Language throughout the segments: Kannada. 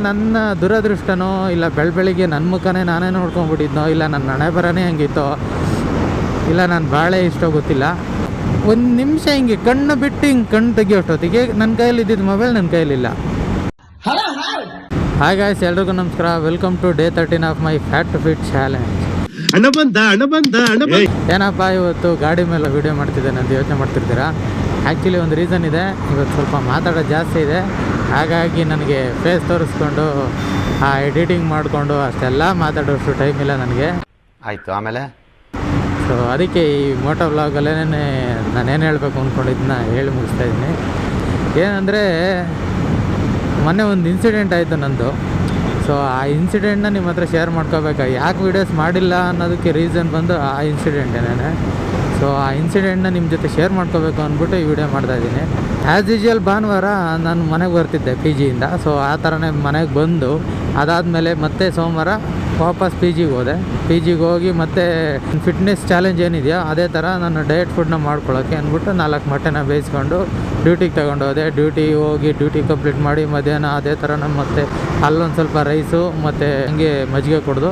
ನನ್ನ ದುರದೃಷ್ಟನೋ ಇಲ್ಲ ಬೆಳಬೆಳಿಗ್ಗೆ ನನ್ನ ಮುಖನೇ ನಾನೇ ನೋಡ್ಕೊಂಡ್ಬಿಟ್ಟಿದ್ನೋ ಇಲ್ಲ ನನ್ನ ಹಣೆ ಬರನೇ ಹಂಗಿತ್ತೋ ಇಲ್ಲ ನಾನು ಭಾಳ ಇಷ್ಟೋ ಗೊತ್ತಿಲ್ಲ. ಒಂದು ನಿಮಿಷ ಹಿಂಗೆ ಕಣ್ಣು ಬಿಟ್ಟು ಹಿಂಗೆ ಕಣ್ಣು ತೆಗಿಯೋಷ್ಟೊತ್ತಿಗೆ ನನ್ನ ಕೈಯಲ್ಲಿ ಇದ್ದಿದ್ದು ಮೊಬೈಲ್ ನನ್ನ ಕೈಯಲ್ಲಿಲ್ಲ. ಹಾಯ್ ಗಾಯ್ಸ್, ಎಲ್ರಿಗೂ ನಮಸ್ಕಾರ. Welcome to day 13 of my fat to fit challenge. ಏನಪ್ಪ ಇವತ್ತು ಗಾಡಿ ಮೇಲೆ ವಿಡಿಯೋ ಮಾಡ್ತಿದ್ದೇನೆ ಅಂತ ಯೋಚನೆ ಮಾಡ್ತಿರ್ತೀರಾ. ಆ್ಯಕ್ಚುಲಿ ಒಂದು ರೀಸನ್ ಇದೆ. ಇವತ್ತು ಸ್ವಲ್ಪ ಮಾತಾಡೋದು ಜಾಸ್ತಿ ಇದೆ, ಹಾಗಾಗಿ ನನಗೆ ಫೇಸ್ ತೋರಿಸ್ಕೊಂಡು ಆ ಎಡಿಟಿಂಗ್ ಮಾಡಿಕೊಂಡು ಅಷ್ಟೆಲ್ಲ ಮಾತಾಡೋಷ್ಟು ಟೈಮ್ ಇಲ್ಲ ನನಗೆ. ಆಯಿತು, ಆಮೇಲೆ ಸೊ ಅದಕ್ಕೆ ಈ ಮೋಟೋ ವ್ಲಾಗಲ್ಲೇ ನಾನೇನು ಹೇಳಬೇಕು ಅಂದ್ಕೊಂಡಿದ್ದನ್ನ ಹೇಳಿ ಮುಗಿಸ್ತಾ ಇದ್ದೀನಿ. ಏನಂದರೆ ಮೊನ್ನೆ ಒಂದು ಇನ್ಸಿಡೆಂಟ್ ಆಯಿತು ನಂದು. ಸೊ ಆ ಇನ್ಸಿಡೆಂಟ್ನ ನಿಮ್ಮ ಹತ್ರ ಶೇರ್ ಮಾಡ್ಕೋಬೇಕಾ, ಯಾಕೆ ವೀಡಿಯೋಸ್ ಮಾಡಿಲ್ಲ ಅನ್ನೋದಕ್ಕೆ ರೀಸನ್ ಬಂದು ಆ ಇನ್ಸಿಡೆಂಟೇನೆ. ಸೊ ಆ ಇನ್ಸಿಡೆಂಟ್ನ ನಿಮ್ಮ ಜೊತೆ ಶೇರ್ ಮಾಡ್ಕೋಬೇಕು ಅಂದ್ಬಿಟ್ಟು ಈ ವಿಡಿಯೋ ಮಾಡ್ತಾಯಿದ್ದೀನಿ. ಆ್ಯಸ್ ಯೂಶುವಲ್ ಭಾನುವಾರ ನಾನು ಮನೆಗೆ ಬರ್ತಿದ್ದೆ ಪಿ ಜಿಯಿಂದ. ಸೊ ಆ ಥರನೇ ಮನೆಗೆ ಬಂದು ಅದಾದಮೇಲೆ ಮತ್ತೆ ಸೋಮವಾರ ವಾಪಸ್ ಪಿ ಜಿಗೆ ಹೋದೆ. ಪಿ ಜಿಗೆ ಹೋಗಿ ಮತ್ತೆ ಫಿಟ್ನೆಸ್ ಚಾಲೆಂಜ್ ಏನಿದೆಯೋ ಅದೇ ಥರ ನಾನು ಡಯಟ್ ಫುಡ್ನ ಮಾಡ್ಕೊಳ್ಳೋಕ್ಕೆ ಅಂದ್ಬಿಟ್ಟು 4 ಮೊಟ್ಟೆನ ಬೇಯಿಸ್ಕೊಂಡು ಡ್ಯೂಟಿಗೆ ತಗೊಂಡು ಹೋದೆ. ಡ್ಯೂಟಿ ಕಂಪ್ಲೀಟ್ ಮಾಡಿ ಮಧ್ಯಾಹ್ನ ಅದೇ ಥರ ಮತ್ತೆ ಅಲ್ಲೊಂದು ಸ್ವಲ್ಪ ರೈಸು ಮತ್ತು ಹಂಗೆ ಮಜ್ಜಿಗೆ ಕುಡಿದು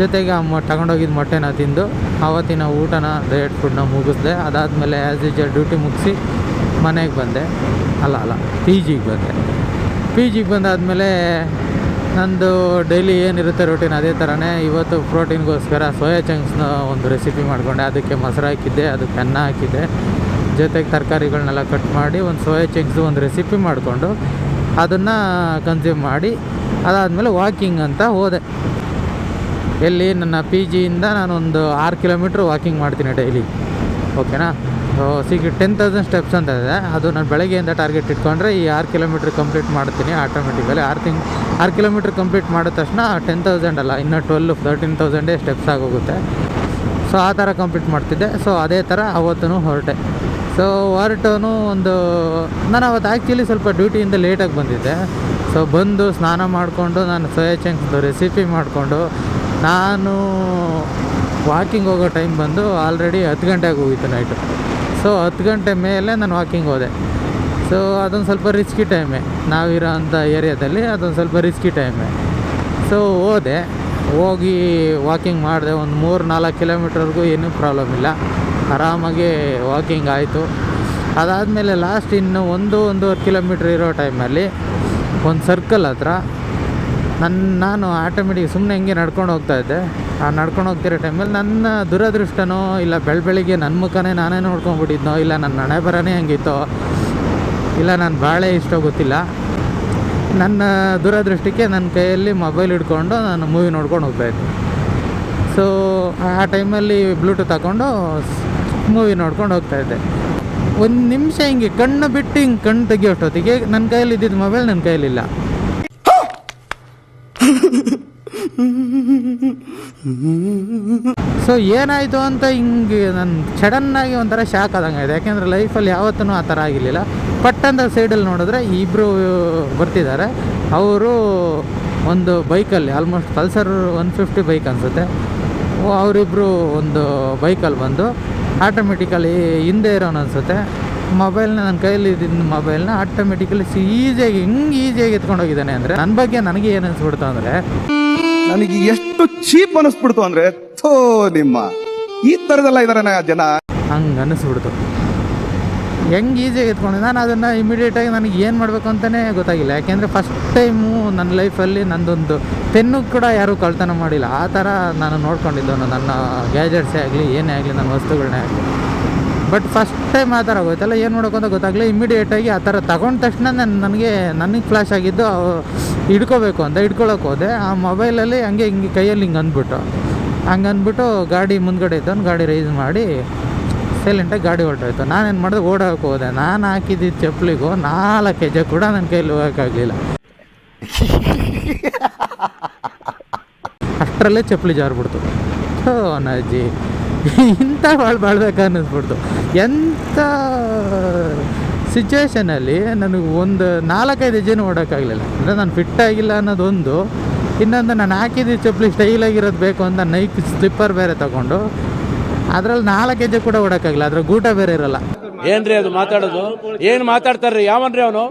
ಜೊತೆಗೆ ತಗೊಂಡೋಗಿದ್ದು ಮೊಟ್ಟೆನ ತಿಂದು ಆವತ್ತಿನ ಊಟನ ಡಯಟ್ ಫುಡ್ನ ಮುಗಿಸ್ದೆ. ಅದಾದಮೇಲೆ ಆ್ಯಸ್ ಯೂಶುವಲ್ ಡ್ಯೂಟಿ ಮುಗಿಸಿ ಮನೆಗೆ ಬಂದೆ. ಪಿ ಜಿಗೆ ಬಂದಾದಮೇಲೆ ನಂದು ಡೈಲಿ ಏನಿರುತ್ತೆ ರೊಟೀನ್ ಅದೇ ಥರನೇ. ಇವತ್ತು ಪ್ರೋಟೀನ್ಗೋಸ್ಕರ ಸೋಯಾ ಚಂಕ್ಸ್ನ ಒಂದು ರೆಸಿಪಿ ಮಾಡಿಕೊಂಡೆ. ಅದಕ್ಕೆ ಮೊಸರು ಹಾಕಿದ್ದೆ, ಅದಕ್ಕೆ ಅನ್ನ ಹಾಕಿದ್ದೆ, ಜೊತೆಗೆ ತರಕಾರಿಗಳನ್ನೆಲ್ಲ ಕಟ್ ಮಾಡಿ ಒಂದು ಸೋಯಾ ಚಂಕ್ಸ್ದು ಒಂದು ರೆಸಿಪಿ ಮಾಡಿಕೊಂಡು ಅದನ್ನು ಕನ್ಸ್ಯೂಮ್ ಮಾಡಿ ಅದಾದಮೇಲೆ ವಾಕಿಂಗ್ ಅಂತ ಹೋದೆ. ಎಲ್ಲಿ ನನ್ನ ಪಿ ಜಿಯಿಂದ ನಾನೊಂದು 6 ಕಿಲೋಮೀಟ್ರ್ ವಾಕಿಂಗ್ ಮಾಡ್ತೀನಿ ಡೈಲಿ, ಓಕೆನಾ. ಸೊ 10,000 ಸ್ಟೆಪ್ಸ್ ಅಂತ ಇದೆ. ಅದು ನಾನು ಬೆಳಗ್ಗೆಯಿಂದ ಟಾರ್ಗೆಟ್ ಇಟ್ಕೊಂಡ್ರೆ ಈ 6 ಕಿಲೋಮೀಟ್ರ್ ಕಂಪ್ಲೀಟ್ ಮಾಡ್ತೀನಿ ಆಟೋಮೆಟಿಕಲಿ. 6 ಕಿಲೋಮೀಟ್ರ್ ಕಂಪ್ಲೀಟ್ ಮಾಡಿದ ತಕ್ಷಣ 10,000 ಅಲ್ಲ, ಇನ್ನೂ 13,000 ಸ್ಟೆಪ್ಸ್ ಆಗೋಗುತ್ತೆ. ಸೊ ಆ ಥರ ಕಂಪ್ಲೀಟ್ ಮಾಡ್ತಿದ್ದೆ. ಸೊ ಅದೇ ಥರ ಅವತ್ತೂ ಹೊರಟೆ. ಸೊ ನಾನು ಅವತ್ತು ಆ್ಯಕ್ಚುಲಿ ಸ್ವಲ್ಪ ಡ್ಯೂಟಿಯಿಂದ ಲೇಟಾಗಿ ಬಂದಿದ್ದೆ. ಸೊ ಬಂದು ಸ್ನಾನ ಮಾಡಿಕೊಂಡು ನಾನು ಸೋಯಾ ಚಂಕ್ಸ್ದು ರೆಸಿಪಿ ಮಾಡಿಕೊಂಡು ನಾನು ವಾಕಿಂಗ್ ಹೋಗೋ ಟೈಮ್ ಬಂದು ಆಲ್ರೆಡಿ 10 ಗಂಟೆಗೆ ಹೋಗಿತ್ತು ನೈಟು. ಸೊ 10 ಗಂಟೆ ಮೇಲೆ ನಾನು ವಾಕಿಂಗ್ ಹೋದೆ. ಸೊ ಅದೊಂದು ಸ್ವಲ್ಪ ರಿಸ್ಕಿ ಟೈಮೇ, ನಾವಿರೋ ಅಂಥ ಏರಿಯಾದಲ್ಲಿ ಅದೊಂದು ಸ್ವಲ್ಪ ರಿಸ್ಕಿ ಟೈಮೇ. ಸೊ ಹೋಗಿ ವಾಕಿಂಗ್ ಮಾಡಿದೆ. ಒಂದು 3-4 ಕಿಲೋಮೀಟ್ರ್ವರೆಗೂ ಏನೂ ಪ್ರಾಬ್ಲಮ್ ಇಲ್ಲ, ಆರಾಮಾಗಿ ವಾಕಿಂಗ್ ಆಯಿತು. ಅದಾದಮೇಲೆ ಲಾಸ್ಟ್ ಇನ್ನು 1-1.5 ಕಿಲೋಮೀಟ್ರ್ ಇರೋ ಟೈಮಲ್ಲಿ ಒಂದು ಸರ್ಕಲ್ ಹತ್ರ ನಾನು ಆಟೋಮೆಟಿಕ್ ಸುಮ್ಮನೆ ಹಿಂಗೆ ನಡ್ಕೊಂಡು ಹೋಗ್ತಾಯಿದ್ದೆ. ಆ ನಡ್ಕೊಂಡು ಹೋಗ್ತಿರೋ ಟೈಮಲ್ಲಿ ನನ್ನ ದುರದೃಷ್ಟನೋ ಇಲ್ಲ ಬೆಳಬೆಳಿಗ್ಗೆ ನನ್ನ ಮುಖನೇ ನಾನೇ ನೋಡ್ಕೊಂಡ್ಬಿಟ್ಟಿದ್ನೋ ಇಲ್ಲ ನನ್ನ ಹಣೆ ಬರನೇ ಹಂಗಿತ್ತೋ ಇಲ್ಲ ನಾನು ಭಾಳ ಇಷ್ಟೋ ಗೊತ್ತಿಲ್ಲ, ನನ್ನ ದುರದೃಷ್ಟಕ್ಕೆ ನನ್ನ ಕೈಯಲ್ಲಿ ಮೊಬೈಲ್ ಹಿಡ್ಕೊಂಡು ನಾನು ಮೂವಿ ನೋಡ್ಕೊಂಡು ಹೋಗ್ತಾಯಿದ್ದೆ. ಸೊ ಆ ಟೈಮಲ್ಲಿ ಬ್ಲೂಟೂತ್ ಹಾಕ್ಕೊಂಡು ಮೂವಿ ನೋಡ್ಕೊಂಡು ಹೋಗ್ತಾಯಿದ್ದೆ. ಒಂದು ನಿಮಿಷ ಹಿಂಗೆ ಕಣ್ಣು ಬಿಟ್ಟು ಹಿಂಗೆ ಕಣ್ಣು ತೆಗಿಯೋಷ್ಟೊತ್ತಿಗೆ ನನ್ನ ಕೈಯಲ್ಲಿ ಇದ್ದಿದ್ದು ಮೊಬೈಲ್ ನನ್ನ ಕೈಯಲ್ಲಿಲ್ಲ. ಸೊ ಏನಾಯಿತು ಅಂತ ಹಿಂಗೆ ನಾನು ಸಡನ್ನಾಗಿ ಒಂಥರ ಶಾಕ್ ಆದಂಗೆ ಇದೆ. ಯಾಕೆಂದರೆ ಲೈಫಲ್ಲಿ ಯಾವತ್ತೂ ಆ ಥರ ಆಗಿರಲಿಲ್ಲ. ಪಟ್ಟಂತ ಸೈಡಲ್ಲಿ ನೋಡಿದ್ರೆ ಇಬ್ಬರು ಬರ್ತಿದ್ದಾರೆ. ಅವರು ಒಂದು ಬೈಕಲ್ಲಿ ಆಲ್ಮೋಸ್ಟ್ ಪಲ್ಸರ್ 150 ಬೈಕ್ ಅನಿಸುತ್ತೆ. ಅವರಿಬ್ಬರು ಒಂದು ಬೈಕಲ್ಲಿ ಬಂದು ಆಟೋಮೆಟಿಕಲಿ ಹಿಂದೆ ಇರೋನು ಅನಿಸುತ್ತೆ ಮೊಬೈಲ್ನ, ನನ್ನ ಕೈಯಲ್ಲಿ ಇದ್ದಿದ್ದ ಮೊಬೈಲ್ನ ಆಟೋಮೆಟಿಕಲಿ ಈಸಿಯಾಗಿ ಎತ್ಕೊಂಡೋಗಿದ್ದಾನೆ. ಅಂದರೆ ನನ್ನ ಬಗ್ಗೆ ನನಗೆ ಏನು ಅನಿಸ್ಬಿಡ್ತು ಅಂದರೆ, ನನಗೆ ಎಷ್ಟು ಚೀಪ್ ಅನಿಸ್ಬಿಡ್ತು ಅಂದರೆ, ನಿಮ್ಮ ಈ ಥರದೆಲ್ಲ ಇದಾರೆ ಜನ, ಹಂಗೆ ಅನಿಸ್ಬಿಡ್ತು. ಹೆಂಗೆ ಈಸಿಯಾಗಿ ಎತ್ಕೊಂಡು ನಾನು ಅದನ್ನು ಇಮಿಡಿಯೇಟಾಗಿ ನನಗೆ ಏನು ಮಾಡಬೇಕು ಅಂತಲೇ ಗೊತ್ತಾಗಿಲ್ಲ. ಯಾಕೆಂದರೆ ಫಸ್ಟ್ ಟೈಮು ನನ್ನ ಲೈಫಲ್ಲಿ ನಂದೊಂದು ಪೆನ್ನು ಕೂಡ ಯಾರೂ ಕಳ್ತನ ಮಾಡಿಲ್ಲ. ಆ ಥರ ನಾನು ನೋಡ್ಕೊಂಡಿದ್ದವನು, ನನ್ನ ಗ್ಯಾಜೆಟ್ಸೇ ಆಗಲಿ ಏನೇ ಆಗಲಿ, ನನ್ನ ವಸ್ತುಗಳನ್ನೇ ಆಗಲಿ. ಬಟ್ ಫಸ್ಟ್ ಟೈಮ್ ಆ ಥರ ಹೋಯ್ತಲ್ಲ, ಏನು ಮಾಡೋಕ್ಕೋ ಅಂತ ಗೊತ್ತಾಗಲಿ. ಇಮಿಡಿಯೇಟಾಗಿ ಆ ಥರ ತಗೊಂಡ ತಕ್ಷಣ ನನಗೆ ಫ್ಲ್ಯಾಶ್ ಆಗಿದ್ದು ಹಿಡ್ಕೋಬೇಕು ಅಂತ ಹಿಡ್ಕೊಳಕ್ಕೆ ಹೋದೆ. ಆ ಮೊಬೈಲಲ್ಲಿ ಹಂಗೆ ಕೈಯಲ್ಲಿ ಹಂಗೆ ಅಂದ್ಬಿಟ್ಟು ಗಾಡಿ ಮುಂದ್ಗಡೆ ಇದ್ದವನು ಗಾಡಿ ರೈಸ್ ಮಾಡಿ ಸೈಲೆಂಟಾಗಿ ಗಾಡಿ ಹೊರಟೋಯ್ತು. ನಾನೇನು ಮಾಡಿದೆ, ಓಡೋಕೆ ಹೋದೆ. ನಾನು ಹಾಕಿದ್ದಿದ್ದು ಚಪ್ಪಲಿಗೂ 4 ಹೆಜ್ಜೆ ಕೂಡ ನನ್ನ ಕೈಯಲ್ಲಿ ಹೋಗೋಕ್ಕಾಗಲಿಲ್ಲ. ಅಷ್ಟರಲ್ಲೇ ಚಪ್ಪಲಿ ಜಾರ್ಬಿಡ್ತು. ಅಜ್ಜಿ ಇಂಥ ಬಾಳ್ಬೇಕು ಅನ್ನಿಸ್ಬಿಡ್ತು. ಎಂಥ ಸಿಚುವೇಷನಲ್ಲಿ ನನಗೆ ಒಂದು 4-5 ಹೆಜ್ಜೆನೂ ಓಡೋಕ್ಕಾಗಲಿಲ್ಲ. ಅಂದರೆ ನಾನು ಫಿಟ್ ಆಗಿಲ್ಲ ಅನ್ನೋದೊಂದು, ಇನ್ನೊಂದು ನಾನು ಹಾಕಿದ್ದು ಚಪ್ಪಲಿ ಸ್ಟೈಲಾಗಿರೋದು ಬೇಕು ಅಂತ ನೈಕ್ ಸ್ಲಿಪ್ಪರ್ ಬೇರೆ ತೊಗೊಂಡು ಅದ್ರಲ್ಲಿ 4 ಹೆಜ್ಜೆ ಕೂಡ ಓಡಕ್ಕಾಗಿಲ್ಲ. ಅದ್ರ ಗೂಟ ಬೇರೆ ಇರಲ್ಲ. ಏನ್ರಿ ಅದು ಮಾತಾಡೋದು? ಏನ್ ಮಾತಾಡ್ತಾರ್ರಿ? ಯಾವನ್ರಿ ಅವನು?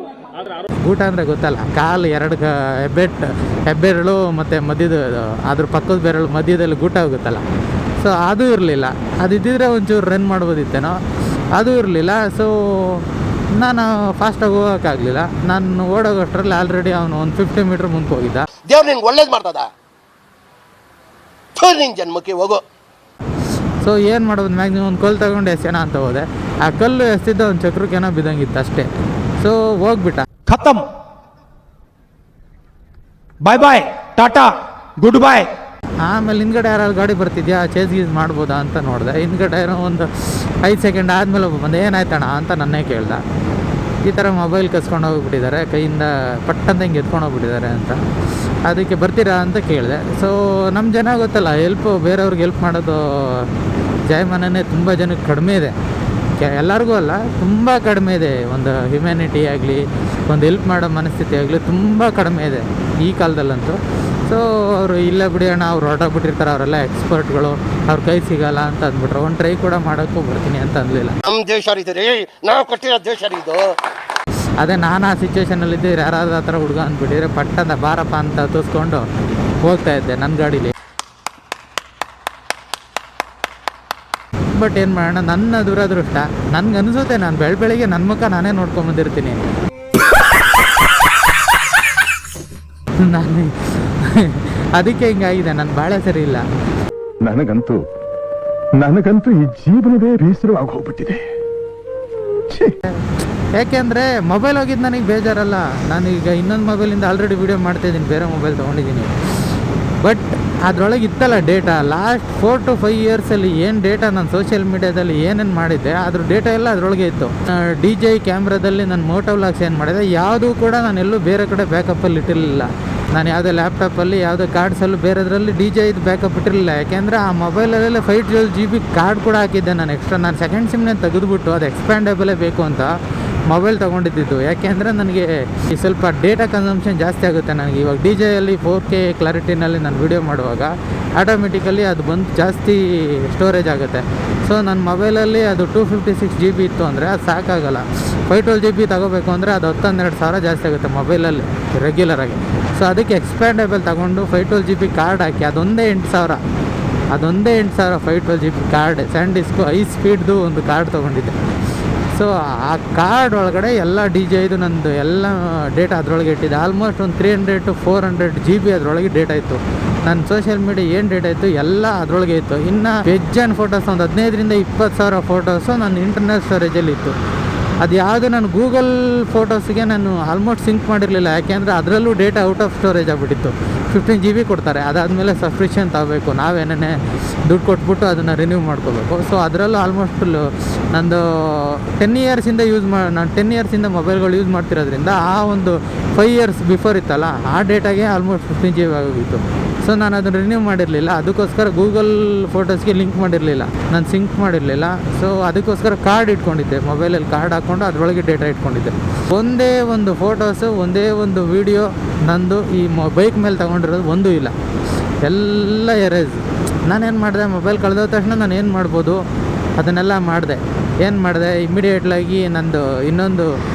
ಗೂಟ ಅಂದರೆ ಗೊತ್ತಲ್ಲ, ಕಾಲು ಎರಡು ಹೆಬ್ಬೆರಳು ಮತ್ತು ಮಧ್ಯದ ಅದ್ರ ಪಕ್ಕದ ಬೆರಳು ಮಧ್ಯದಲ್ಲಿ ಗೂಟ ಹೋಗುತ್ತಲ್ಲ. ಸೊ ಅದು ಇರಲಿಲ್ಲ. ಅದಿದ್ದರೆ ಒಂಚೂರು ರನ್ ಮಾಡ್ಬೋದಿತ್ತೇನೋ, ಅದು ಇರಲಿಲ್ಲ. ಸೊ ನಾನು ಫಾಸ್ಟಾಗಿ ಹೋಗೋಕ್ಕಾಗಲಿಲ್ಲ. ನಾನು ಓಡೋಗೋಷ್ಟರಲ್ಲಿ ಆಲ್ರೆಡಿ ಅವನು ಒಂದು 50 ಮೀಟ್ರ್ ಮುಂದೆ ಹೋಗಿದ್ದ. ದೇವ್ರು ನಿನ್ಗೆ ಒಳ್ಳೇದು ಮಾಡ್ತದ, ನಿನ್ನ ಜನ್ಮಕ್ಕೆ ಹೋಗೋ. ಸೊ ಏನು ಮಾಡೋದು, ಮ್ಯಾಕ್ಸಿಮಮ್ ಒಂದು ಕಲ್ಲು ತಗೊಂಡು ಎಸೆಯೋಣ ಅಂತ ಹೋದೆ. ಆ ಕಲ್ಲು ಎಸ್ತಿದ್ದ ಒಂದು ಚಕ್ರಕ್ಕೇನೋ ಬಿದ್ದಂಗಿತ್ತು ಅಷ್ಟೇ. ಸೊ ಹೋಗ್ಬಿಟ್ಟ, ಖತಮ್, ಬಾಯ್ ಬಾಯ್, ಟಾಟಾ, ಗುಡ್ ಬಾಯ್. ಆಮೇಲೆ ಹಿಂದ್ಗಡೆ ಯಾರು ಗಾಡಿ ಬರ್ತಿದ್ಯಾ, ಚೇಸ್ ಗೀಸ್ ಮಾಡ್ಬೋದಾ ಅಂತ ನೋಡಿದೆ. ಹಿಂದ್ಗಡೆ ಏನೋ ಒಂದು 5 ಸೆಕೆಂಡ್ ಆದಮೇಲೆ ಒಬ್ಬ ಬಂದು ಏನಾಯ್ತಣ್ಣ ಅಂತ ನನ್ನೇ ಕೇಳ್ದ. ಈ ಥರ ಮೊಬೈಲ್ ಕಸ್ಕೊಂಡು ಹೋಗ್ಬಿಟ್ಟಿದ್ದಾರೆ, ಕೈಯಿಂದ ಪಟ್ಟಂತ ಹಿಂಗೆ ಎತ್ಕೊಂಡು ಹೋಗ್ಬಿಟ್ಟಿದ್ದಾರೆ ಅಂತ. ಅದಕ್ಕೆ ಬರ್ತೀರಾ ಅಂತ ಕೇಳಿದೆ. ಸೊ ನಮ್ಮ ಜನ ಗೊತ್ತಲ್ಲ, ಬೇರೆಯವ್ರಿಗೆ ಹೆಲ್ಪ್ ಮಾಡೋದು ಜಾಯಮಾನನೇ ತುಂಬ ಜನಕ್ಕೆ ಕಡಿಮೆ ಇದೆ. ಎಲ್ಲರಿಗೂ ಅಲ್ಲ, ತುಂಬ ಕಡಿಮೆ ಇದೆ. ಒಂದು ಹ್ಯುಮ್ಯಾನಿಟಿ ಆಗಲಿ, ಒಂದು ಹೆಲ್ಪ್ ಮಾಡೋ ಮನಸ್ಥಿತಿ ಆಗಲಿ ತುಂಬ ಕಡಿಮೆ ಇದೆ ಈ ಕಾಲದಲ್ಲಂತೂ. ಸೊ ಅವರು ಇಲ್ಲ ಬಿಡಿ ಅಣ್ಣ, ಅವ್ರು ಹೊರಟೋಗ್ಬಿಟ್ಟಿರ್ತಾರೆ, ಅವರೆಲ್ಲ ಎಕ್ಸ್ಪರ್ಟ್ಗಳು, ಅವ್ರ ಕೈ ಸಿಗಲ್ಲ ಅಂತ ಅಂದ್ಬಿಟ್ರು. ಒಂದು ಟ್ರೈ ಕೂಡ ಮಾಡೋಕ್ಕೂ ಬರ್ತೀನಿ ಅಂತ ಅನ್ನಲಿಲ್ಲ. ನಮ್ಮ ದೇಶ ಇದು ರೀ, ನಾವು ಕೊಟ್ಟಿರೋ ದೇಶ ಇದು. ಅದೇ ನಾನು ಆ ಸಿಚುವೇಶನಲ್ಲಿದ್ದೆ, ಯಾರಾದ್ರೂ ಆ ಥರ ಹುಡುಗ ಅಂದ್ಬಿಟ್ಟಿದ್ರೆ ಪಟ್ಟದ ಬಾರಪ್ಪ ಅಂತ ತೋರಿಸ್ಕೊಂಡು ಹೋಗ್ತಾ ಇದ್ದೆ ನನ್ನ ಗಾಡೀಲಿ. ಬಟ್ ಏನು ಮಾಡೋಣ, ನನ್ನ ದುರದೃಷ್ಟ. ನನ್ಗನ್ಸುತ್ತೆ ನಾನು ಬೆಳಗ್ಗೆ ನನ್ನ ಮುಖ ನಾನೇ ನೋಡ್ಕೊಂಬಂದಿರ್ತೀನಿ. ನಾನು ಅದಕ್ಕೆ ಹಿಂಗಾಗಿದೆ, ನನ್ನ ಬಾಳೆ ಸರಿ ಇಲ್ಲ. ನನಗಂತೂ ಈ ಜೀವನವೇ ಬೇಸರವಾಗಿ ಹೋಗ್ಬಿಟ್ಟಿದೆ. ಯಾಕೆಂದರೆ ಮೊಬೈಲ್ ಹೋಗಿದ್ದು ನನಗೆ ಬೇಜಾರಲ್ಲ. ನಾನೀಗ ಇನ್ನೊಂದು ಮೊಬೈಲಿಂದ ಆಲ್ರೆಡಿ ವೀಡಿಯೋ ಮಾಡ್ತಾಯಿದ್ದೀನಿ, ಬೇರೆ ಮೊಬೈಲ್ ತೊಗೊಂಡಿದ್ದೀನಿ. ಬಟ್ ಅದರೊಳಗೆ ಇತ್ತಲ್ಲ ಡೇಟಾ, ಲಾಸ್ಟ್ 4 to 5 ಇಯರ್ಸಲ್ಲಿ ಏನು ಡೇಟಾ ನಾನು ಸೋಷಿಯಲ್ ಮೀಡ್ಯಾದಲ್ಲಿ ಏನೇನು ಮಾಡಿದ್ದೆ ಅದ್ರ ಡೇಟಾ ಎಲ್ಲ ಅದರೊಳಗೆ ಇತ್ತು. DJI ಕ್ಯಾಮ್ರಾದಲ್ಲಿ ನಾನು ಮೋಟೋ ವ್ಲಾಗ್ಸ್ ಏನು ಮಾಡಿದೆ, ಯಾವುದೂ ಕೂಡ ನಾನೆಲ್ಲೂ ಬೇರೆ ಕಡೆ ಬ್ಯಾಕಪ್ಪಲ್ಲಿ ಇಟ್ಟಿರಲಿಲ್ಲ. ನಾನು ಯಾವುದೇ ಲ್ಯಾಪ್ಟಾಪಲ್ಲಿ ಯಾವುದೇ ಕಾರ್ಡ್ಸಲ್ಲೂ ಬೇರೆದ್ರಲ್ಲಿ DJIದು ಬ್ಯಾಕಪ್ ಇಟ್ಟಿರಲಿಲ್ಲ. ಯಾಕೆಂದರೆ ಆ ಮೊಬೈಲಲ್ಲೆಲ್ಲ 512 GB ಕಾರ್ಡ್ ಕೂಡ ಹಾಕಿದ್ದೆ ನಾನು ಎಕ್ಸ್ಟ್ರಾ. ನಾನು ಸೆಕೆಂಡ್ ಸಿಮ್ನೇ ತೆಗೆದುಬಿಟ್ಟು ಅದು ಎಕ್ಸ್ಪ್ಯಾಂಡೇಬಲೇ ಬೇಕು ಅಂತ ಮೊಬೈಲ್ ತೊಗೊಂಡಿದ್ದು. ಯಾಕೆಂದರೆ ನನಗೆ ಈ ಸ್ವಲ್ಪ ಡೇಟಾ ಕನ್ಸಂಪ್ಷನ್ ಜಾಸ್ತಿ ಆಗುತ್ತೆ ನನಗೆ. ಇವಾಗ DJIಯಲ್ಲಿ 4K ಕ್ಲಾರಿಟಿನಲ್ಲಿ ನಾನು ವೀಡಿಯೋ ಮಾಡುವಾಗ ಆಟೋಮೆಟಿಕಲಿ ಅದು ಬಂದು ಜಾಸ್ತಿ ಸ್ಟೋರೇಜ್ ಆಗುತ್ತೆ. ಸೊ ನನ್ನ ಮೊಬೈಲಲ್ಲಿ ಅದು 256 GB ಇತ್ತು ಅಂದರೆ ಅದು ಸಾಕಾಗಲ್ಲ. 512 GB ತೊಗೋಬೇಕು ಅಂದರೆ ಅದು 10-12 ಸಾವಿರ ಜಾಸ್ತಿ ಆಗುತ್ತೆ ಮೊಬೈಲಲ್ಲಿ ರೆಗ್ಯುಲರಾಗಿ. ಸೊ ಅದಕ್ಕೆ ಎಕ್ಸ್ಪ್ಯಾಂಡೇಬಲ್ ತೊಗೊಂಡು 512 GB ಕಾರ್ಡ್ ಹಾಕಿ ಅದೊಂದೇ 8,000 512 GB ಕಾರ್ಡ್, ಸ್ಯಾಂಡಿಸ್ಕು ಹೈ ಸ್ಪೀಡ್ದು ಒಂದು ಕಾರ್ಡ್ ತೊಗೊಂಡಿದ್ದೆ. ಸೊ ಆ ಕಾರ್ಡ್ ಒಳಗಡೆ ಎಲ್ಲ DJIದು ನಂದು ಎಲ್ಲ ಡೇಟಾ ಅದರೊಳಗೆ ಇಟ್ಟಿದ್ದೆ. ಆಲ್ಮೋಸ್ಟ್ ಒಂದು 300 to 400 GB ಅದರೊಳಗೆ ಡೇಟಾ ಇತ್ತು. ನನ್ನ ಸೋಷಿಯಲ್ ಮೀಡಿಯಾ ಏನು ಡೇಟಾ ಇತ್ತು ಎಲ್ಲ ಅದರೊಳಗೆ ಇತ್ತು. ಇನ್ನು ಬೆಜ್ಜನ್ ಫೋಟೋಸ್ ಒಂದು 15,000 to 20,000 ಫೋಟೋಸು ನನ್ನ ಇಂಟರ್ನಲ್ ಸ್ಟೋರೇಜಲ್ಲಿ ಇತ್ತು. ಅದು ಯಾವುದು ನಾನು ಗೂಗಲ್ ಫೋಟೋಸ್ಗೆ ನಾನು ಆಲ್ಮೋಸ್ಟ್ ಸಿಂಕ್ ಮಾಡಿರಲಿಲ್ಲ. ಯಾಕೆಂದರೆ ಅದರಲ್ಲೂ ಡೇಟಾ ಔಟ್ ಆಫ್ ಸ್ಟೋರೇಜ್ ಆಗಿಬಿಟ್ಟಿತ್ತು. 15 GB ಕೊಡ್ತಾರೆ, ಅದಾದಮೇಲೆ ಸಬ್ಸ್ಕ್ರಿಪ್ಷನ್ ತಗೋಬೇಕು, ನಾವೇನೇ ದುಡ್ಡು ಕೊಟ್ಬಿಟ್ಟು ಅದನ್ನು ರಿನ್ಯೂ ಮಾಡ್ಕೋಬೇಕು. ಸೊ ಅದರಲ್ಲೂ ಆಲ್ಮೋಸ್ಟ್ ನಂದು 10 ಇಯರ್ಸಿಂದ ನಾನು 10 ಇಯರ್ಸಿಂದ ಮೊಬೈಲ್ಗಳು ಯೂಸ್ ಮಾಡ್ತಿರೋದ್ರಿಂದ ಆ ಒಂದು 5 ಇಯರ್ಸ್ ಬಿಫೋರ್ ಇತ್ತಲ್ಲ ಆ ಡೇಟಾಗೆ ಆಲ್ಮೋಸ್ಟ್ 15 GB ಆಗೋಗಿತ್ತು. ಸೊ ನಾನು ಅದನ್ನು ರಿನ್ಯೂ ಮಾಡಿರಲಿಲ್ಲ. ಅದಕ್ಕೋಸ್ಕರ ಗೂಗಲ್ ಫೋಟೋಸ್ಗೆ ಲಿಂಕ್ ಮಾಡಿರಲಿಲ್ಲ, ನಾನು ಸಿಂಕ್ ಮಾಡಿರಲಿಲ್ಲ. ಸೊ ಅದಕ್ಕೋಸ್ಕರ ಕಾರ್ಡ್ ಇಟ್ಕೊಂಡಿದ್ದೆ, ಮೊಬೈಲಲ್ಲಿ ಕಾರ್ಡ್ ಹಾಕ್ಕೊಂಡು ಅದರೊಳಗೆ ಡೇಟಾ ಇಟ್ಕೊಂಡಿದ್ದೆ. ಒಂದೇ ಒಂದು ಫೋಟೋಸು, ಒಂದೇ ಒಂದು ವೀಡಿಯೋ ನಂದು ಈ ಬೈಕ್ ಮೇಲೆ ತೊಗೊಂಡಿರೋದು ಒಂದೂ ಇಲ್ಲ, ಎಲ್ಲ ಎರೇಸ್. ನಾನೇನು ಮಾಡಿದೆ, ಮೊಬೈಲ್ ಕಳೆದ ತಕ್ಷಣ ನಾನು ಏನು ಮಾಡ್ಬೋದು ಅದನ್ನೆಲ್ಲ ಮಾಡಿದೆ. ಏನು ಮಾಡಿದೆ, ಇಮಿಡಿಯೇಟ್ಲಾಗಿ ನಂದು ಇನ್ನೊಂದು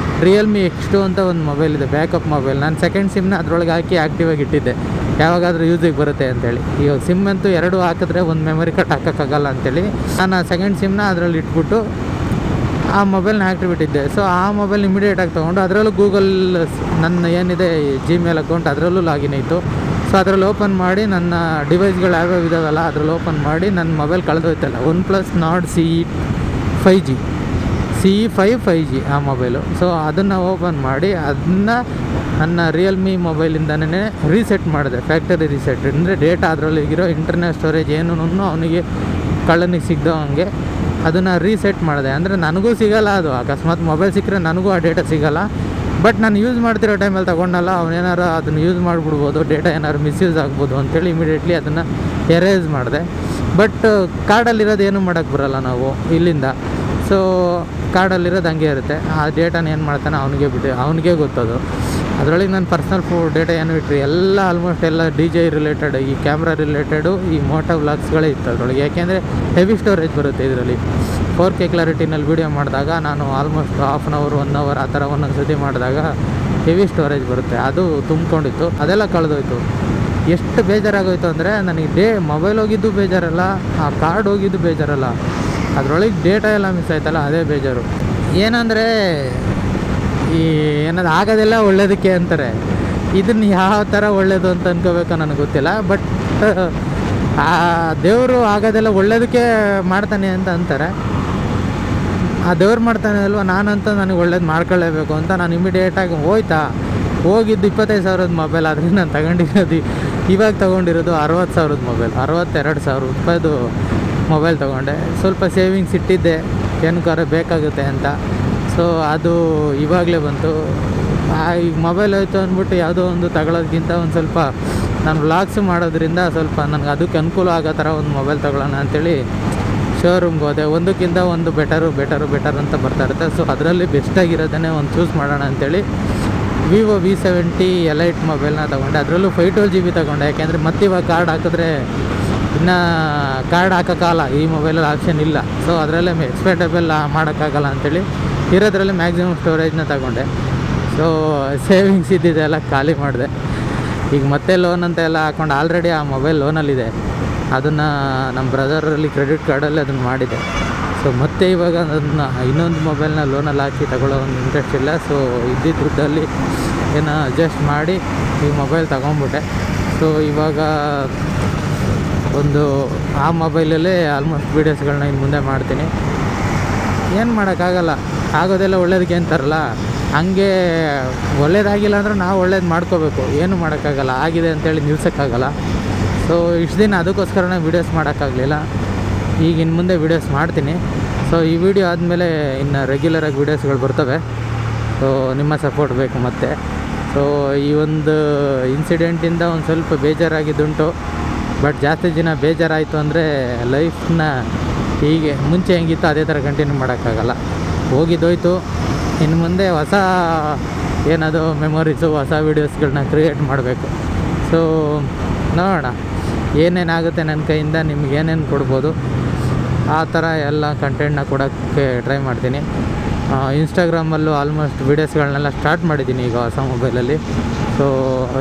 Realme X2 ಅಂತ ಒಂದು ಮೊಬೈಲ್ ಇದೆ, ಬ್ಯಾಕಪ್ ಮೊಬೈಲ್. ನಾನು ಸೆಕೆಂಡ್ ಸಿಮ್ನ ಅದರೊಳಗೆ ಹಾಕಿ ಆ್ಯಕ್ಟಿವಾಗಿ ಇಟ್ಟಿದ್ದೆ, ಯಾವಾಗಾದರೂ ಯೂಸಿಗೆ ಬರುತ್ತೆ ಅಂತೇಳಿ. ಇವಾಗ ಸಿಮ್ ಅಂತೂ 2 ಹಾಕಿದ್ರೆ ಒಂದು ಮೆಮೊರಿ ಕಾರ್ಡ್ ಹಾಕೋಕ್ಕಾಗಲ್ಲ ಅಂತೇಳಿ ನಾನು ಆ ಸೆಕೆಂಡ್ ಸಿಮ್ನ ಅದರಲ್ಲಿ ಇಟ್ಬಿಟ್ಟು ಆ ಮೊಬೈಲ್ನ ಇಟ್ಟಿದ್ದೆ. ಸೊ ಆ ಮೊಬೈಲ್ ಇಮಿಡಿಯೇಟಾಗಿ ತೊಗೊಂಡು ಅದರಲ್ಲೂ ಗೂಗಲ್ ನನ್ನ ಏನಿದೆ Gmail ಅಕೌಂಟ್ ಅದರಲ್ಲೂ ಲಾಗಿನ್ ಇತ್ತು. ಸೊ ಅದರಲ್ಲಿ ಓಪನ್ ಮಾಡಿ ನನ್ನ ಡಿವೈಸ್ಗಳು ಯಾವ್ಯಾವ ಇದಾವಲ್ಲ ಅದರಲ್ಲಿ ಓಪನ್ ಮಾಡಿ ನನ್ನ mobile ಕಳೆದೋಯ್ತಲ್ಲ, OnePlus Nord CE 5G ಆ ಮೊಬೈಲು. ಸೊ ಅದನ್ನು ಓಪನ್ ಮಾಡಿ ಅದನ್ನು ನನ್ನ Realme ಮೊಬೈಲಿಂದನೇ ರೀಸೆಟ್ ಮಾಡಿದೆ, ಫ್ಯಾಕ್ಟರಿ ರೀಸೆಟ್. ಅಂದರೆ ಡೇಟಾ ಅದರಲ್ಲಿ ಇರೋ ಇಂಟರ್ನಲ್ ಸ್ಟೋರೇಜ್ ಏನೂ ಅವನಿಗೆ ಕಳ್ಳನಿಗೆ ಸಿಗ್ದೋ ಹಂಗೆ ಅದನ್ನು ರೀಸೆಟ್ ಮಾಡಿದೆ. ಅಂದರೆ ನನಗೂ ಸಿಗೋಲ್ಲ ಅದು, ಅಕಸ್ಮಾತ್ ಮೊಬೈಲ್ ಸಿಕ್ಕರೆ ನನಗೂ ಆ ಡೇಟಾ ಸಿಗೋಲ್ಲ. ಬಟ್ ನಾನು ಯೂಸ್ ಮಾಡ್ತಿರೋ ಟೈಮಲ್ಲಿ ತೊಗೊಂಡಲ್ಲ, ಅವನೇನಾರು ಅದನ್ನು ಯೂಸ್ ಮಾಡಿಬಿಡ್ಬೋದು, ಡೇಟಾ ಏನಾದ್ರು ಮಿಸ್ಯೂಸ್ ಆಗ್ಬೋದು ಅಂತೇಳಿ ಇಮಿಡಿಯೇಟ್ಲಿ ಅದನ್ನು ಎರೇಸ್ ಮಾಡಿದೆ. ಬಟ್ ಕಾರ್ಡಲ್ಲಿರೋದು ಏನೂ ಮಾಡೋಕ್ಕೆ ಬರೋಲ್ಲ ನಾವು ಇಲ್ಲಿಂದ. ಸೊ ಕಾರ್ಡಲ್ಲಿರೋದು ಹಂಗೆ ಇರುತ್ತೆ. ಆ ಡೇಟಾನ ಏನು ಮಾಡ್ತಾನೆ ಅವನಿಗೆ ಗೊತ್ತದು. ಅದರೊಳಗೆ ನನ್ನ ಪರ್ಸ್ನಲ್ ಡೇಟಾ ಏನು ಇಟ್ಟರೆ ಎಲ್ಲ ಆಲ್ಮೋಸ್ಟ್ ಎಲ್ಲ DJI ರಿಲೇಟೆಡ್, ಈ ಕ್ಯಾಮ್ರಾ ರಿಲೇಟೆಡು, ಈ ಮೋಟೋ ವ್ಲಾಗ್ಸ್ಗಳೇ ಇತ್ತು ಅದರೊಳಗೆ. ಯಾಕೆಂದರೆ ಹೆವಿ ಸ್ಟೋರೇಜ್ ಬರುತ್ತೆ ಇದರಲ್ಲಿ. 4K ಕ್ಲಾರಿಟಿನಲ್ಲಿ ವೀಡಿಯೋ ಮಾಡಿದಾಗ ನಾನು ಆಲ್ಮೋಸ್ಟ್ 1/2 hour 1 hour ಆ ಥರ ಒಂದೊಂದು ಸತಿ ಮಾಡಿದಾಗ ಹೆವಿ ಸ್ಟೋರೇಜ್ ಬರುತ್ತೆ, ಅದು ತುಂಬಿಕೊಂಡಿತ್ತು, ಅದೆಲ್ಲ ಕಳೆದೋಯ್ತು. ಎಷ್ಟು ಬೇಜಾರಾಗೋಯ್ತು ಅಂದರೆ ನನಗೆ ಮೊಬೈಲ್ ಹೋಗಿದ್ದು ಬೇಜಾರಲ್ಲ, ಆ ಕಾರ್ಡ್ ಹೋಗಿದ್ದು ಬೇಜಾರಲ್ಲ, ಅದರೊಳಗೆ ಡೇಟಾ ಎಲ್ಲ ಮಿಸ್ ಆಯ್ತಲ್ಲ ಅದೇ ಬೇಜಾರು. ಏನಂದರೆ ಈ ಏನಾದ್ರು ಆಗೋದೆಲ್ಲ ಒಳ್ಳೇದಕ್ಕೆ ಅಂತಾರೆ, ಇದನ್ನು ಯಾವ ಥರ ಒಳ್ಳೇದು ಅಂತ ಅನ್ಕೋಬೇಕೋ ನನಗೆ ಗೊತ್ತಿಲ್ಲ. ಬಟ್ ಆ ದೇವರು ಆಗೋದೆಲ್ಲ ಒಳ್ಳೇದಕ್ಕೆ ಮಾಡ್ತಾನೆ ಅಂತ ಅಂತಾರೆ. ಆ ದೇವ್ರು ಮಾಡ್ತಾನೆ ಅಲ್ವ, ನಾನಂತೂ ನನಗೆ ಒಳ್ಳೇದು ಮಾಡ್ಕೊಳ್ಳೇಬೇಕು ಅಂತ ನಾನು ಇಮಿಡಿಯೇಟಾಗಿ ಹೋಗಿದ್ದು 25,000 ಮೊಬೈಲ್, ಆದರೆ ನಾನು ತಗೊಂಡಿರೋದು ಇವಾಗ ತೊಗೊಂಡಿರೋದು 60,000 ಮೊಬೈಲ್, 62,000 ರೂಪಾಯಿದು ಮೊಬೈಲ್ ತೊಗೊಂಡೆ. ಸ್ವಲ್ಪ ಸೇವಿಂಗ್ಸ್ ಇಟ್ಟಿದ್ದೆ ಏನಕ್ಕಾದ್ರೆ ಬೇಕಾಗುತ್ತೆ ಅಂತ. ಸೊ ಅದು ಇವಾಗಲೇ ಬಂತು. ಈಗ ಮೊಬೈಲ್ ಹೋಯ್ತು ಅಂದ್ಬಿಟ್ಟು ಯಾವುದೋ ಒಂದು ತಗೊಳ್ಳೋದಕ್ಕಿಂತ ಒಂದು ಸ್ವಲ್ಪ ನಾನು ವ್ಲಾಗ್ಸ್ ಮಾಡೋದ್ರಿಂದ ಸ್ವಲ್ಪ ನನಗೆ ಅದಕ್ಕೆ ಅನುಕೂಲ ಆಗೋ ಥರ ಒಂದು ಮೊಬೈಲ್ ತೊಗೊಳ್ಳೋಣ ಅಂಥೇಳಿ ಶೋರೂಮ್ಗೆ ಹೋದೆ. ಒಂದಕ್ಕಿಂತ ಒಂದು ಬೆಟರ್ ಅಂತ ಬರ್ತಾ ಇರುತ್ತೆ. ಸೊ ಅದರಲ್ಲಿ ಬೆಸ್ಟಾಗಿರೋದನ್ನೇ ಒಂದು ಚೂಸ್ ಮಾಡೋಣ ಅಂಥೇಳಿ ವಿವೋ V70 ಎಲೈಟ್ ಮೊಬೈಲ್ನ ತೊಗೊಂಡೆ. ಅದರಲ್ಲೂ 512 GB ತೊಗೊಂಡೆ, ಯಾಕೆಂದರೆ ಮತ್ತೆ ಇವಾಗ ಕಾರ್ಡ್ ಹಾಕಿದ್ರೆ ಇನ್ನು ಕಾರ್ಡ್ ಹಾಕೋಕ್ಕಾಗಲ್ಲ, ಈ ಮೊಬೈಲಲ್ಲಿ ಆಪ್ಷನ್ ಇಲ್ಲ. ಸೊ ಅದರಲ್ಲೇ ಎಕ್ಸ್ಪೆಂಡಬಲ್ ಮಾಡೋಕ್ಕಾಗಲ್ಲ ಅಂಥೇಳಿ ಇರೋದ್ರಲ್ಲಿ ಮ್ಯಾಕ್ಸಿಮಮ್ ಸ್ಟೋರೇಜ್ನ ತೊಗೊಂಡೆ. ಸೊ ಸೇವಿಂಗ್ಸ್ ಇದ್ದಿದ್ದೆಲ್ಲ ಖಾಲಿ ಮಾಡಿದೆ. ಈಗ ಮತ್ತೆ ಲೋನ್ ಅಂತ ಎಲ್ಲ ಹಾಕ್ಕೊಂಡು ಆಲ್ರೆಡಿ ಆ ಮೊಬೈಲ್ ಲೋನಲ್ಲಿದೆ, ಅದನ್ನು ನಮ್ಮ ಬ್ರದರಲ್ಲಿ ಕ್ರೆಡಿಟ್ ಕಾರ್ಡಲ್ಲಿ ಅದನ್ನು ಮಾಡಿದೆ. ಸೊ ಮತ್ತೆ ಇವಾಗ ಅದನ್ನು ಇನ್ನೊಂದು ಮೊಬೈಲ್ನ ಲೋನಲ್ಲಿ ಹಾಕಿ ತಗೊಳ್ಳೋ ಒಂದು ಇಂಟ್ರೆಸ್ಟ್ ಇಲ್ಲ. ಸೊ ಇದ್ದಿದ್ದ ದುಡ್ಡಲ್ಲಿ ಏನೋ ಅಡ್ಜಸ್ಟ್ ಮಾಡಿ ಈ ಮೊಬೈಲ್ ತೊಗೊಂಬಿಟ್ಟೆ. ಸೊ ಇವಾಗ ಒಂದು ಆ ಮೊಬೈಲಲ್ಲೇ ಆಲ್ಮೋಸ್ಟ್ ವೀಡಿಯೋಸ್ಗಳನ್ನ ಇನ್ನು ಮುಂದೆ ಮಾಡ್ತೀನಿ. ಏನು ಮಾಡೋಕ್ಕಾಗಲ್ಲ, ಆಗೋದೆಲ್ಲ ಒಳ್ಳೇದಕ್ಕೆ ಅಂತಾರಲ್ಲ, ಹಂಗೆ ಒಳ್ಳೇದಾಗಿಲ್ಲ ಅಂದ್ರೆ ನಾವು ಒಳ್ಳೇದು ಮಾಡ್ಕೋಬೇಕು, ಏನು ಮಾಡೋಕ್ಕಾಗಲ್ಲ, ಆಗಿದೆ ಅಂತೇಳಿ ನಿಲ್ಸೋಕ್ಕಾಗಲ್ಲ. ಸೊ ಇಷ್ಟು ದಿನ ಅದಕ್ಕೋಸ್ಕರನೇ ವೀಡಿಯೋಸ್ ಮಾಡೋಕ್ಕಾಗಲಿಲ್ಲ. ಈಗ ಇನ್ನು ಮುಂದೆ ವೀಡಿಯೋಸ್ ಮಾಡ್ತೀನಿ. ಸೊ ಈ ವಿಡಿಯೋ ಆದಮೇಲೆ ಇನ್ನು ರೆಗ್ಯುಲರಾಗಿ ವೀಡಿಯೋಸ್ಗಳು ಬರ್ತವೆ. ಸೊ ನಿಮ್ಮ ಸಪೋರ್ಟ್ ಬೇಕು ಮತ್ತೆ. ಸೊ ಈ ಒಂದು ಇನ್ಸಿಡೆಂಟಿಂದ ಒಂದು ಸ್ವಲ್ಪ ಬೇಜಾರಾಗಿದ್ದುಂಟು. ಬಟ್ ಜಾಸ್ತಿ ದಿನ ಬೇಜಾರಾಯಿತು ಅಂದರೆ ಲೈಫ್ನ ಹೀಗೆ ಮುಂಚೆ ಹೆಂಗಿತ್ತು ಅದೇ ಥರ ಕಂಟಿನ್ಯೂ ಮಾಡೋಕ್ಕಾಗಲ್ಲ. ಹೋಗಿದ್ದೋಯ್ತು, ಇನ್ನು ಮುಂದೆ ಹೊಸ ಏನದು ಮೆಮೊರೀಸು, ಹೊಸ ವೀಡಿಯೋಸ್ಗಳನ್ನ ಕ್ರಿಯೇಟ್ ಮಾಡಬೇಕು. ಸೊ ನೋಡೋಣ ಏನೇನಾಗುತ್ತೆ ನನ್ನ ಕೈಯಿಂದ, ನಿಮ್ಗೆ ಏನೇನು ಕೊಡ್ಬೋದು ಆ ಥರ ಎಲ್ಲ ಕಂಟೆಂಟ್ನ ಕೊಡೋಕ್ಕೆ ಟ್ರೈ ಮಾಡ್ತೀನಿ. ಇನ್ಸ್ಟಾಗ್ರಾಮಲ್ಲೂ ಆಲ್ಮೋಸ್ಟ್ ವೀಡಿಯೋಸ್ಗಳನ್ನೆಲ್ಲ ಸ್ಟಾರ್ಟ್ ಮಾಡಿದ್ದೀನಿ ಈಗ ಹೊಸ ಮೊಬೈಲಲ್ಲಿ. ಸೊ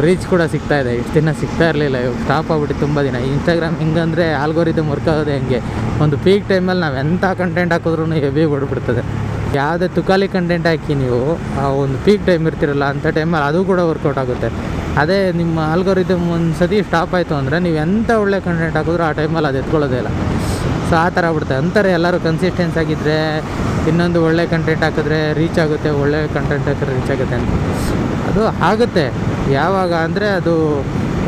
ರೀಚ್ ಕೂಡ ಸಿಗ್ತಾಯಿದೆ, ಇಷ್ಟು ದಿನ ಸಿಗ್ತಾ ಇರಲಿಲ್ಲ, ಇವಾಗ ಸ್ಟಾಪ್ ಆಗ್ಬಿಟ್ಟು ತುಂಬ ದಿನ. ಇನ್ಸ್ಟಾಗ್ರಾಮ್ ಹೆಂಗಂದರೆ ಆಲ್ಗೋರಿದಮ್ ವರ್ಕ್ ಆಗೋದೆ ಹೆಂಗೆ, ಒಂದು ಪೀಕ್ ಟೈಮಲ್ಲಿ ನಾವು ಎಂಥ ಕಂಟೆಂಟ್ ಹಾಕಿದ್ರೂ ಹೆವಿ ಹೊಡ್ಬಿಡ್ತದೆ. ಯಾವುದೇ ತುಕಾಲಿ ಕಂಟೆಂಟ್ ಹಾಕಿ ನೀವು ಆ ಒಂದು ಪೀಕ್ ಟೈಮ್ ಇರ್ತಿರಲ್ಲ ಅಂಥ ಟೈಮಲ್ಲಿ ಅದು ಕೂಡ ವರ್ಕೌಟ್ ಆಗುತ್ತೆ. ಅದೇ ನಿಮ್ಮ ಆಲ್ಗೋರಿದಮ್ ಒಂದು ಸತಿ ಸ್ಟಾಪ್ ಆಯಿತು ಅಂದರೆ ನೀವು ಎಂಥ ಒಳ್ಳೆ ಕಂಟೆಂಟ್ ಹಾಕಿದ್ರೂ ಆ ಟೈಮಲ್ಲಿ ಅದು ಎತ್ಕೊಳ್ಳೋದೇ ಇಲ್ಲ. ಸೊ ಆ ಥರ ಆಗ್ಬಿಡುತ್ತೆ. ಅಂತಾರೆ ಎಲ್ಲರೂ ಕನ್ಸಿಸ್ಟೆನ್ಸ್ ಆಗಿದ್ದರೆ ಇನ್ನೊಂದು ಒಳ್ಳೆ ಕಂಟೆಂಟ್ ಹಾಕಿದ್ರೆ ರೀಚ್ ಆಗುತ್ತೆ, ಒಳ್ಳೆ ಕಂಟೆಂಟ್ ಹಾಕಿದ್ರೆ ರೀಚ್ ಆಗುತ್ತೆ ಅಂತ. ಅದು ಆಗುತ್ತೆ ಯಾವಾಗ ಅಂದರೆ ಅದು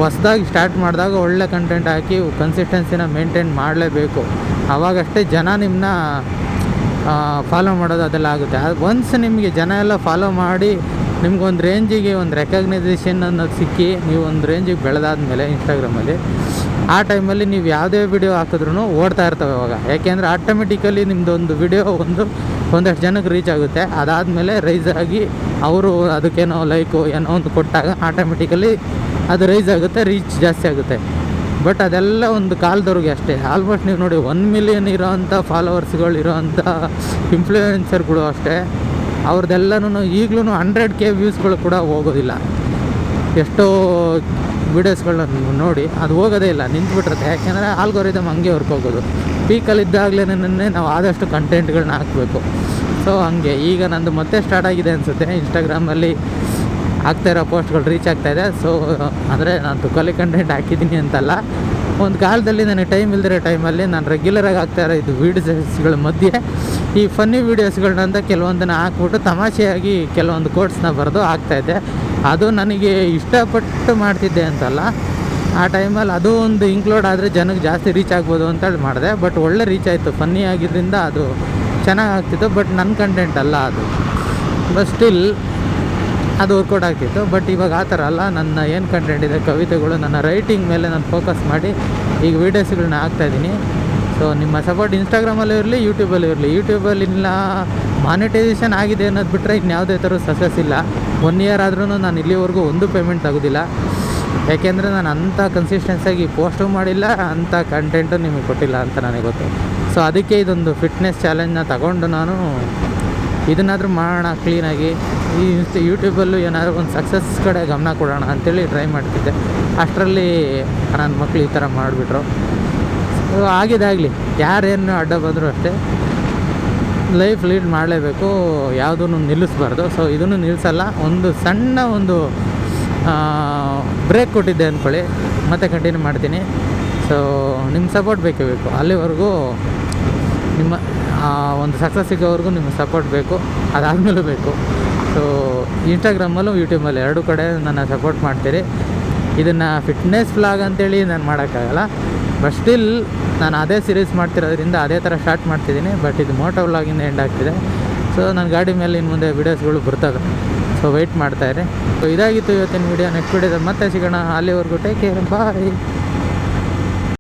ಹೊಸ್ದಾಗಿ ಸ್ಟಾರ್ಟ್ ಮಾಡಿದಾಗ ಒಳ್ಳೆ ಕಂಟೆಂಟ್ ಹಾಕಿ ಕನ್ಸಿಸ್ಟೆನ್ಸಿನ ಮೇಂಟೈನ್ ಮಾಡಲೇಬೇಕು. ಆವಾಗಷ್ಟೇ ಜನ ನಿಮ್ಮನ್ನ ಫಾಲೋ ಮಾಡೋದು ಅದೆಲ್ಲ ಆಗುತ್ತೆ. ಒನ್ಸ್ ನಿಮಗೆ ಜನ ಎಲ್ಲ ಫಾಲೋ ಮಾಡಿ ನಿಮ್ಗೊಂದು ರೇಂಜಿಗೆ ಒಂದು ರೆಕಗ್ನೈಸೇಷನ್ ಅನ್ನೋದು ಸಿಕ್ಕಿ ನೀವು ಒಂದು ರೇಂಜಿಗೆ ಬೆಳೆದಾದ್ಮೇಲೆ ಇನ್ಸ್ಟಾಗ್ರಾಮಲ್ಲಿ ಆ ಟೈಮಲ್ಲಿ ನೀವು ಯಾವುದೇ ವಿಡಿಯೋ ಹಾಕಿದ್ರೂ ಓಡ್ತಾ ಇರ್ತವೆ ಅವಾಗ. ಯಾಕೆಂದರೆ ಆಟೋಮೆಟಿಕಲಿ ನಿಮ್ಮದೊಂದು ವಿಡಿಯೋ ಒಂದಷ್ಟು ಜನಕ್ಕೆ ರೀಚ್ ಆಗುತ್ತೆ. ಅದಾದಮೇಲೆ ರೈಸ್ ಆಗಿ ಅವರು ಅದಕ್ಕೇನೋ ಲೈಕು ಏನೋ ಒಂದು ಕೊಟ್ಟಾಗ ಆಟೋಮೆಟಿಕಲಿ ಅದು ರೈಸ್ ಆಗುತ್ತೆ, ರೀಚ್ ಜಾಸ್ತಿ ಆಗುತ್ತೆ. ಬಟ್ ಅದೆಲ್ಲ ಒಂದು ಕಾಲದವ್ರಿಗೆ ಅಷ್ಟೇ. ಆಲ್ಮೋಸ್ಟ್ ನೀವು ನೋಡಿ 1 ಮಿಲಿಯನ್ ಇರೋವಂಥ ಫಾಲೋವರ್ಸ್ಗಳು ಇರೋವಂಥ ಇನ್ಫ್ಲೂಯೆನ್ಸರ್ಗಳು ಅಷ್ಟೇ, ಅವ್ರದ್ದೆಲ್ಲನೂ ಈಗಲೂ 100K ವ್ಯೂಸ್ಗಳು ಕೂಡ ಹೋಗೋದಿಲ್ಲ. ಎಷ್ಟೋ ವೀಡಿಯೋಸ್ಗಳನ್ನ ನೋಡಿ ಅದು ಹೋಗೋದೇ ಇಲ್ಲ, ನಿಂತ್ಬಿಟ್ಟಿರುತ್ತೆ. ಯಾಕೆಂದರೆ ಆಲ್ಗೋರಿದಮ್ ಹಂಗೆ ವರ್ಕ್ ಹೋಗೋದು. ಪೀಕಲ್ಲಿದ್ದಾಗಲೇ ನಾವು ಆದಷ್ಟು ಕಂಟೆಂಟ್ಗಳನ್ನ ಹಾಕಬೇಕು. ಸೊ ಹಂಗೆ ಈಗ ನಂದು ಮತ್ತೆ ಸ್ಟಾರ್ಟ್ ಆಗಿದೆ ಅನಿಸುತ್ತೆ. ಇನ್ಸ್ಟಾಗ್ರಾಮಲ್ಲಿ ಆಗ್ತಾಯಿರೋ ಪೋಸ್ಟ್ಗಳು ರೀಚ್ ಆಗ್ತಾಯಿದೆ. ಸೊ ಅಂದರೆ ನಾನು ತುಕಾಲಿ ಕಂಟೆಂಟ್ ಹಾಕಿದ್ದೀನಿ ಅಂತಲ್ಲ, ಒಂದು ಕಾಲದಲ್ಲಿ ನನಗೆ ಟೈಮ್ ಇಲ್ದಿರೋ ಟೈಮಲ್ಲಿ ನಾನು ರೆಗ್ಯುಲರಾಗಿ ಆಗ್ತಾಯಿರೋ ಇದು ವೀಡಿಯೋಸ್ಗಳ ಮಧ್ಯೆ ಈ ಫನ್ನಿ ವೀಡಿಯೋಸ್ಗಳನ್ನಂತ ಕೆಲವೊಂದನ್ನು ಹಾಕ್ಬಿಟ್ಟು ತಮಾಷೆಯಾಗಿ ಕೆಲವೊಂದು ಕೋಟ್ಸ್ನ ಬರೆದು ಹಾಕ್ತಾಯಿದ್ದೆ. ಅದು ನನಗೆ ಇಷ್ಟಪಟ್ಟು ಮಾಡ್ತಿದ್ದೆ ಅಂತಲ್ಲ, ಆ ಟೈಮಲ್ಲಿ ಅದು ಒಂದು ಇನ್ಕ್ಲೂಡ್ ಆದರೆ ಜನಕ್ಕೆ ಜಾಸ್ತಿ ರೀಚ್ ಆಗ್ಬೋದು ಅಂತೇಳಿ ಮಾಡಿದೆ. ಬಟ್ ಒಳ್ಳೆ ರೀಚ್ ಆಯಿತು, ಫನ್ನಿ ಆಗಿದ್ದರಿಂದ ಅದು ಚೆನ್ನಾಗಿ ಆಗ್ತಿತ್ತು. ಬಟ್ ನನ್ನ ಕಂಟೆಂಟ್ ಅಲ್ಲ ಅದು, ಬಟ್ ಸ್ಟಿಲ್ ಅದು ವರ್ಕೌಟ್ ಆಗ್ತಿತ್ತು. ಬಟ್ ಇವಾಗ ಆ ಥರ ಅಲ್ಲ, ನನ್ನ ಏನು ಕಂಟೆಂಟ್ ಇದೆ ಕವಿತೆಗಳು, ನನ್ನ ರೈಟಿಂಗ್ ಮೇಲೆ ನಾನು ಫೋಕಸ್ ಮಾಡಿ ಈಗ ವೀಡಿಯೋಸ್ಗಳನ್ನ ಹಾಕ್ತಾಯಿದ್ದೀನಿ. ಸೊ ನಿಮ್ಮ ಸಪೋರ್ಟ್ ಇನ್ಸ್ಟಾಗ್ರಾಮಲ್ಲೂ ಇರಲಿ, ಯೂಟ್ಯೂಬಲ್ಲೂ ಇರಲಿ. ಯೂಟ್ಯೂಬಲ್ಲಿ ಇಲ್ಲ ಮಾನಿಟೈಸೇಷನ್ ಆಗಿದೆ ಅನ್ನೋದು ಬಿಟ್ಟರೆ ಇನ್ಯಾವುದೇ ಥರ ಸಕ್ಸಸ್ ಇಲ್ಲ. 1 ಇಯರ್ ಆದ್ರೂ ನಾನು ಇಲ್ಲಿವರೆಗೂ ಒಂದು ಪೇಮೆಂಟ್ ತೆಗೆದಿಲ್ಲ. ಯಾಕೆಂದರೆ ನಾನು ಅಂಥ ಕನ್ಸಿಸ್ಟೆನ್ಸಿಯಾಗಿ ಪೋಸ್ಟು ಮಾಡಿಲ್ಲ, ಅಂಥ ಕಂಟೆಂಟು ನಿಮಗೆ ಕೊಟ್ಟಿಲ್ಲ ಅಂತ ನನಗೆ ಗೊತ್ತು. ಸೊ ಅದಕ್ಕೆ ಇದೊಂದು ಫಿಟ್ನೆಸ್ ಚಾಲೆಂಜ್ನ ತಗೊಂಡು ನಾನು ಇದನ್ನಾದರೂ ಮಾಡೋಣ ಕ್ಲೀನಾಗಿ. ಈ ಯೂಟ್ಯೂಬಲ್ಲೂ ಏನಾದರೂ ಒಂದು ಸಕ್ಸಸ್ ಕಡೆ ಗಮನ ಕೊಡೋಣ ಅಂಥೇಳಿ ಟ್ರೈ ಮಾಡ್ತಿದ್ದೆ. ಅಷ್ಟರಲ್ಲಿ ನನ್ನ ಮಕ್ಕಳು ಈ ಥರ ಮಾಡಿಬಿಟ್ರು. ಸೊ ಆಗಿದಾಗಲಿ, ಯಾರೇನು ಅಡ್ಡ ಬಂದರೂ ಅಷ್ಟೇ, ಲೈಫ್ ಲೀಡ್ ಮಾಡಲೇಬೇಕು, ಯಾವುದೂ ನಿಲ್ಲಿಸ್ಬಾರ್ದು. ಸೊ ಇದನ್ನು ನಿಲ್ಲಿಸಲ್ಲ. ಒಂದು ಸಣ್ಣ ಒಂದು ಬ್ರೇಕ್ ಕೊಟ್ಟಿದ್ದೆ ಅಂದ್ಕೊಳ್ಳಿ, ಮತ್ತೆ ಕಂಟಿನ್ಯೂ ಮಾಡ್ತೀನಿ. ಸೊ ನಿಮ್ಮ ಸಪೋರ್ಟ್ ಬೇಕೇ ಬೇಕು. ಅಲ್ಲಿವರೆಗೂ ನಿಮ್ಮ ಒಂದು ಸಕ್ಸಸ್ ಸಿಗೋವರೆಗೂ ನಿಮ್ಮ ಸಪೋರ್ಟ್ ಬೇಕು, ಅದಾದಮೇಲೂ ಬೇಕು. ಸೊ ಇನ್ಸ್ಟಾಗ್ರಾಮಲ್ಲೂ ಯೂಟ್ಯೂಬಲ್ಲೂ ಎರಡೂ ಕಡೆ ನನ್ನ ಸಪೋರ್ಟ್ ಮಾಡ್ತೀರಿ. ಇದನ್ನು ಫಿಟ್ನೆಸ್ ವ್ಲಾಗ್ ಅಂತೇಳಿ ನಾನು ಮಾಡೋಕ್ಕಾಗಲ್ಲ, ಬಟ್ ಸ್ಟಿಲ್ ನಾನು ಅದೇ ಸೀರೀಸ್ ಮಾಡ್ತಿರೋದ್ರಿಂದ ಅದೇ ಥರ ಸ್ಟಾರ್ಟ್ ಮಾಡ್ತಿದ್ದೀನಿ. ಬಟ್ ಇದು ಮೋಟೋ ವ್ಲಾಗಿಂದ ಎಂಡ್ ಆಗ್ತಿದೆ. ಸೊ ನನ್ನ ಗಾಡಿ ಮೇಲೆ ಇನ್ನು ಮುಂದೆ ವೀಡಿಯೋಸ್ಗಳು ಬರ್ತವೆ. So weight ಮಾಡ್ತಾಯಿರಿ. ಸೊ ಇದಾಗಿತ್ತು ಇವತ್ತಿನ ವೀಡಿಯೋ. ನೆಕ್ಸ್ಟ್ ವೀಡಿಯೋದಲ್ಲಿ ಮತ್ತೆ ಸಿಗೋಣ. ಅಲ್ಲಿವರೆಗೂ ಟೇಕ್ ಕೇರ್, ಬಾಯ್.